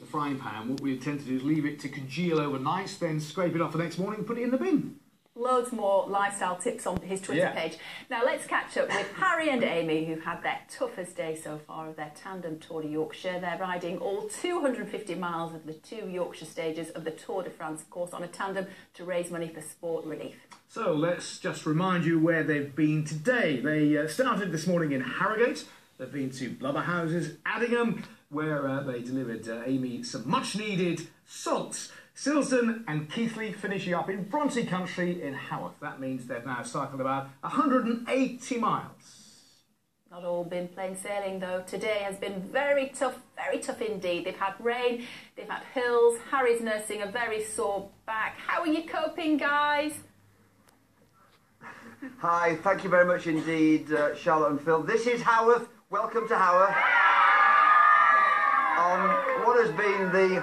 the frying pan, what we intend to do is leave it to congeal overnight, then scrape it off the next morning and put it in the bin. Loads more lifestyle tips on his Twitter page. Now let's catch up with Harry and Amy, who've had their toughest day so far of their tandem Tour de Yorkshire. They're riding all 250 miles of the 2 Yorkshire stages of the Tour de France, of course, on a tandem to raise money for sport relief. So let's just remind you where they've been today. They started this morning in Harrogate. They've been to Blubberhouses, Addingham, where they delivered Amy some much-needed salts. Silsden and Keighley finishing up in Bronte Country in Haworth. That means they've now cycled about 180 miles. Not all been plain sailing though. Today has been very tough indeed. They've had rain, they've had hills. Harry's nursing a very sore back. How are you coping, guys? Hi, thank you very much indeed, Charlotte and Phil. This is Haworth. Welcome to Haworth. On what has been the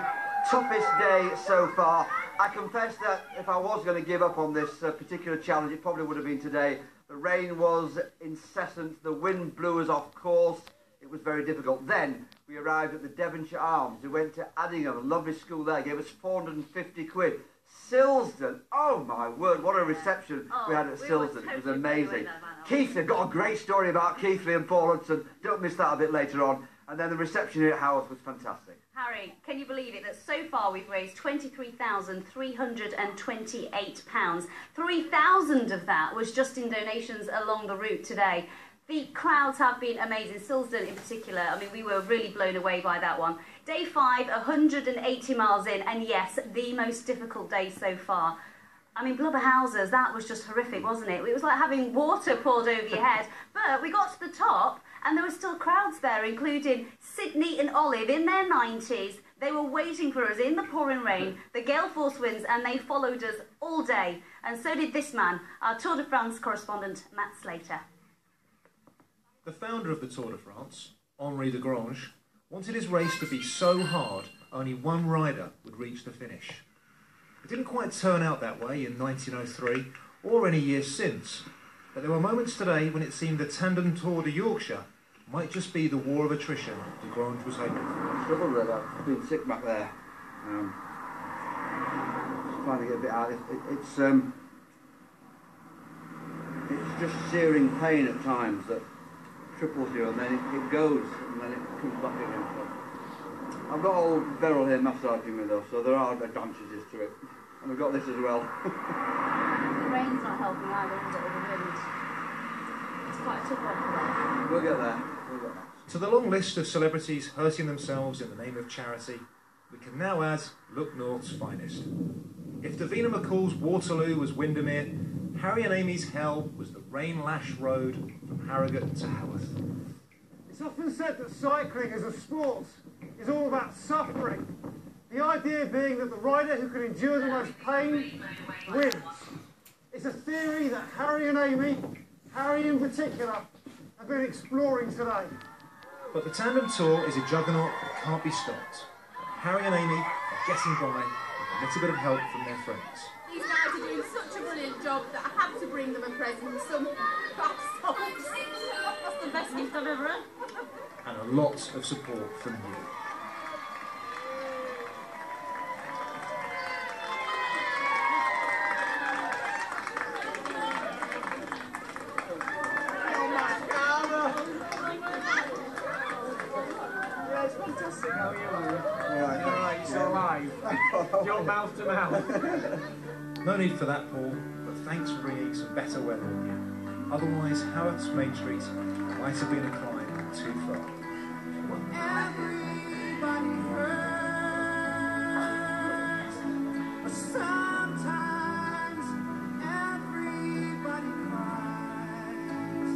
toughest day so far. I confess that if I was going to give up on this particular challenge, it probably would have been today. The rain was incessant, the wind blew us off course, it was very difficult. Then we arrived at the Devonshire Arms. We went to Addingham, a lovely school there, gave us 450 quid. Silsden, oh my word, what a reception we had at Silsden. It was amazing. Keighley, I've got a great story about Keighley and Paul Hudson. Don't miss that a bit later on. And then the reception here at Haworth was fantastic. Harry, can you believe it that so far we've raised £23,328. 3,000 of that was just in donations along the route today. The crowds have been amazing. Silsden in particular, I mean, we were really blown away by that one. Day 5, 180 miles in, and yes, the most difficult day so far. I mean, Blubberhouses, that was just horrific, wasn't it? It was like having water poured over your head. But we got to the top, and there were still crowds there, including Sydney and Olive in their 90s. They were waiting for us in the pouring rain, the gale force winds, and they followed us all day. And so did this man, our Tour de France correspondent, Matt Slater. The founder of the Tour de France, Henri de Grange, wanted his race to be so hard only one rider would reach the finish. It didn't quite turn out that way in 1903 or any year since, but there were moments today when it seemed the tandem Tour de Yorkshire might just be the war of attrition de Grange was hoping for. Trouble with that. I've been sick back there. Just trying to get a bit out. It's just searing pain at times that triples you, and then it goes, and then it comes back again. So I've got old Beryl here massaging me though, so there are advantages to it. And we've got this as well. The rain's not helping either, is it, or the wind? It's quite a tough one for them. We'll get there. We'll get there. To the long list of celebrities hurting themselves in the name of charity, we can now add Look North's finest. If Davina McCall's Waterloo was Windermere, Harry and Amy's hell was the rain-lashed road from Harrogate to Haworth. It's often said that cycling as a sport is all about suffering. The idea being that the rider who can endure the most pain wins. It's a theory that Harry and Amy, Harry in particular, have been exploring today. But the tandem tour is a juggernaut that can't be stopped. But Harry and Amy are getting by with a little bit of help from their friends. These guys are doing such a brilliant job that I had to bring them a present, some bath salts. That's the best gift I've ever had. And a lot of support from you. It's fantastic how you are. Alright, you're still alive. You're mouth to mouth. No need for that, Paul, but thanks for bringing some better weather with you. Otherwise, Haworth's Main Street might have been a climb too far. Everybody hurts, but sometimes everybody cries.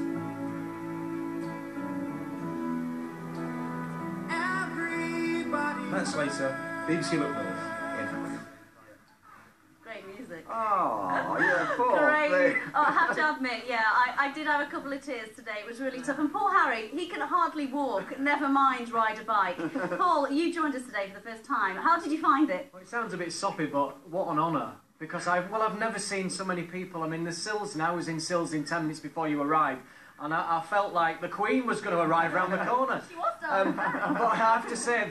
Everybody. Matt Slater, BBC Look North, in Haworth. Great music. Oh, yeah, Paul. Great. Oh, I have to admit, yeah, I did have a couple of tears today. It was really tough. And poor Harry, he can hardly walk, never mind ride a bike. Paul, you joined us today for the first time. How did you find it? Well, it sounds a bit soppy, but what an honour. Because I've never seen so many people. I mean, the Silsden, I was in Silsden 10 minutes before you arrived, and I felt like the Queen was going to arrive round the corner. She was But I have to say,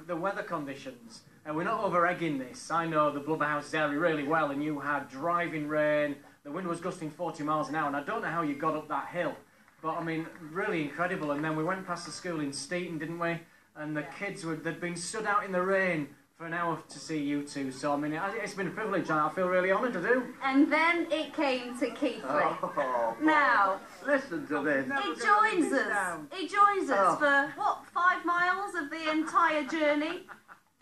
the weather conditions, and we're not over-egging this. I know the Blubberhouse area really well, and you had driving rain, the wind was gusting 40 miles an hour, and I don't know how you got up that hill. But, I mean, really incredible. And then we went past the school in Steeton, didn't we? And the kids, they'd been stood out in the rain for an hour to see you two. So, I mean, it's been a privilege, and I feel really honoured to do. And then it came to Keithley. Oh, now, listen to this. it joins us. It joins us for, 5 miles of the entire journey?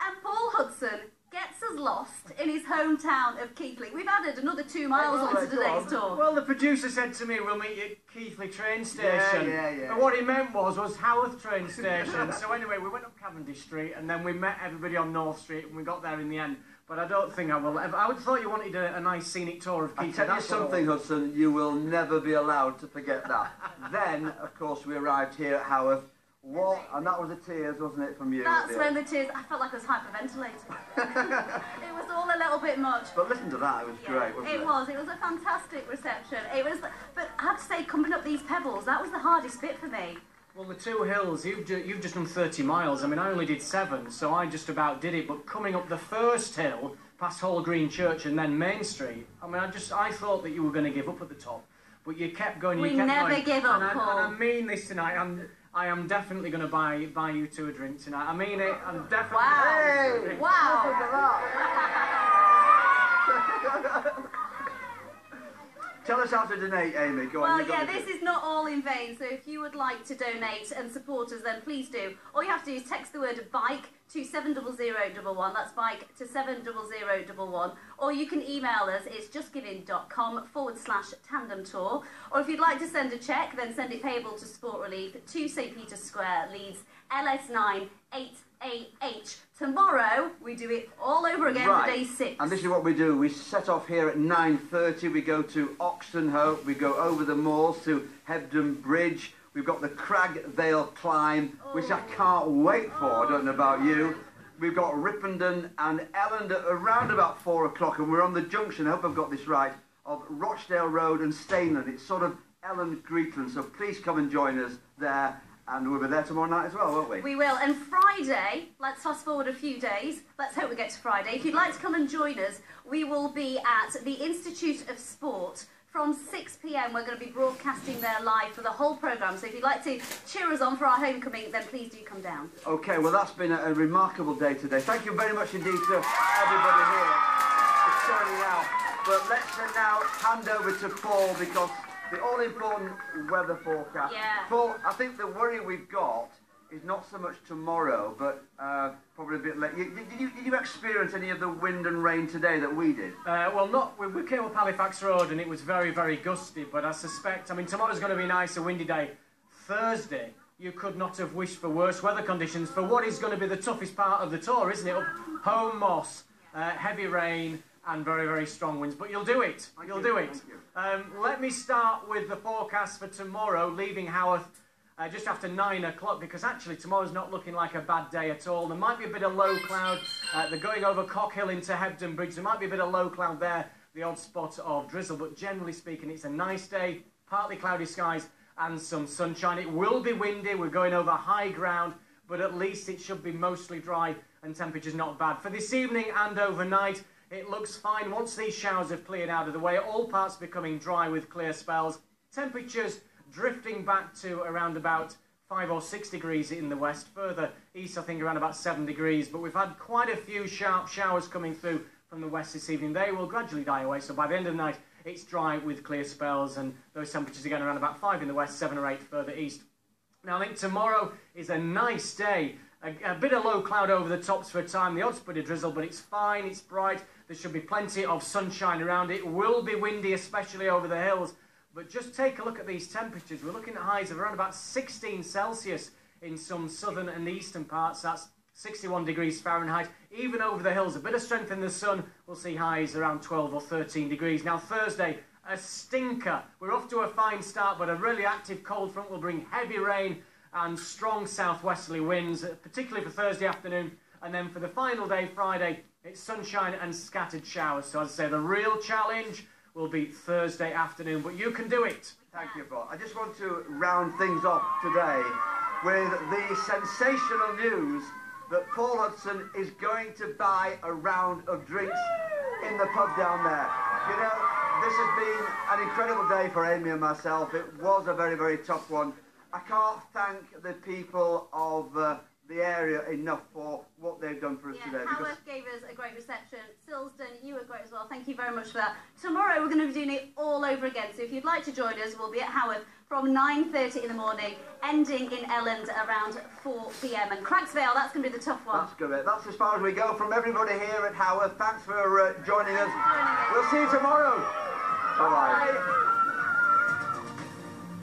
And Paul Hudson gets us lost in his hometown of Keighley. We've added another 2 miles onto today's tour. Well, the producer said to me, we'll meet you at Keighley train station. Yeah. And what he meant was Haworth train station. So anyway, we went up Cavendish Street, and then we met everybody on North Street, and we got there in the end. But I don't think I will ever... I would thought you wanted a nice scenic tour of Keighley. I tell you something, Hudson, you will never be allowed to forget that. Then, of course, we arrived here at Haworth. And that was the tears, wasn't it, from you? That's when the tears... I felt like I was hyperventilating. It was all a little bit much. But listen to that, it was great, wasn't it? It was a fantastic reception. It was... But I have to say, coming up these pebbles, that was the hardest bit for me. Well, the 2 hills, you've just done 30 miles. I mean, I only did 7, so I just about did it. But coming up the first hill, past Hall Green Church and then Main Street, I mean, I thought that you were going to give up at the top. But you kept going, We never give up, Paul. And I mean this tonight. I am definitely going to buy you 2 a drink tonight. I mean it. I'm definitely... Wow. Hey! Wow. Tell us how to donate, Amy. Go on. Well, yeah, this is not all in vain, so if you would like to donate and support us, then please do. All you have to do is text the word BIKE to 70011, that's BIKE to 70011, or you can email us, it's justgiving.com/tandem tour, or if you'd like to send a cheque, then send it payable to Sport Relief to St Peter's Square, Leeds, LS9 8AH. Tomorrow, we do it all over again for day 6. And this is what we do. We set off here at 9:30. We go to Oxenhope. We go over the moors to Hebden Bridge. We've got the Crag Vale climb, which I can't wait for. I don't know about you. We've got Ripponden and Elland at around about 4 o'clock, and we're on the junction, I hope I've got this right, of Rochdale Road and Stainland. It's sort of Elland-Greetland, so please come and join us there. And we'll be there tomorrow night as well, won't we? We will. And Friday, let's fast forward a few days. Let's hope we get to Friday. If you'd like to come and join us, we will be at the Institute of Sport from 6 p.m. We're going to be broadcasting there live for the whole programme. So if you'd like to cheer us on for our homecoming, then please do come down. OK, well, that's been a remarkable day today. Thank you very much indeed to everybody here for turning out. But let's now hand over to Paul, because the all-important weather forecast. Yeah. Paul, I think the worry we've got is not so much tomorrow, but probably a bit late. Did you experience any of the wind and rain today that we did? Well, not. We came up Halifax Road and it was very, very gusty, but I suspect, I mean, tomorrow's going to be a nice, a windy day. Thursday, you could not have wished for worse weather conditions for what is going to be the toughest part of the tour, isn't it? Up Home Moss, heavy rain, and very, very strong winds. But you'll do it. You'll do it. Let me start with the forecast for tomorrow, leaving Haworth just after 9 o'clock, because actually tomorrow's not looking like a bad day at all. There might be a bit of low cloud. They're going over Cockhill into Hebden Bridge. There might be a bit of low cloud there, the odd spot of drizzle. But generally speaking, it's a nice day, partly cloudy skies and some sunshine. It will be windy. We're going over high ground, but at least it should be mostly dry and temperatures not bad. For this evening and overnight, it looks fine. Once these showers have cleared out of the way, all parts becoming dry with clear spells. Temperatures drifting back to around about 5 or 6 degrees in the west. Further east, I think around about 7 degrees. But we've had quite a few sharp showers coming through from the west this evening. They will gradually die away. So by the end of the night, it's dry with clear spells. And those temperatures again around about 5 in the west, 7 or 8 further east. Now, I think tomorrow is a nice day. A bit of low cloud over the tops for a time. The odds bit of drizzle, but it's fine. It's bright. There should be plenty of sunshine around. It will be windy, especially over the hills. But just take a look at these temperatures. We're looking at highs of around about 16 Celsius in some southern and eastern parts. That's 61 degrees Fahrenheit. Even over the hills, a bit of strength in the sun. We'll see highs around 12 or 13 degrees. Now, Thursday, a stinker. We're off to a fine start, but a really active cold front will bring heavy rain and strong southwesterly winds, particularly for Thursday afternoon. And then for the final day, Friday, it's sunshine and scattered showers. So as I say, the real challenge will be Thursday afternoon, but you can do it. Thank you, Bob. I just want to round things off today with the sensational news that Paul Hudson is going to buy a round of drinks in the pub down there. You know, this has been an incredible day for Amy and myself. It was a very, very tough one. I can't thank the people of the area enough for what they've done for us today. Haworth gave us a great reception. Silsden, you were great as well. Thank you very much for that. Tomorrow we're going to be doing it all over again. So if you'd like to join us, we'll be at Haworth from 9:30 in the morning, ending in Elland around 4 p.m. And Cragsvale, that's going to be the tough one. That's good. That's as far as we go from everybody here at Haworth. Thanks for joining us. We'll see you tomorrow. Bye-bye.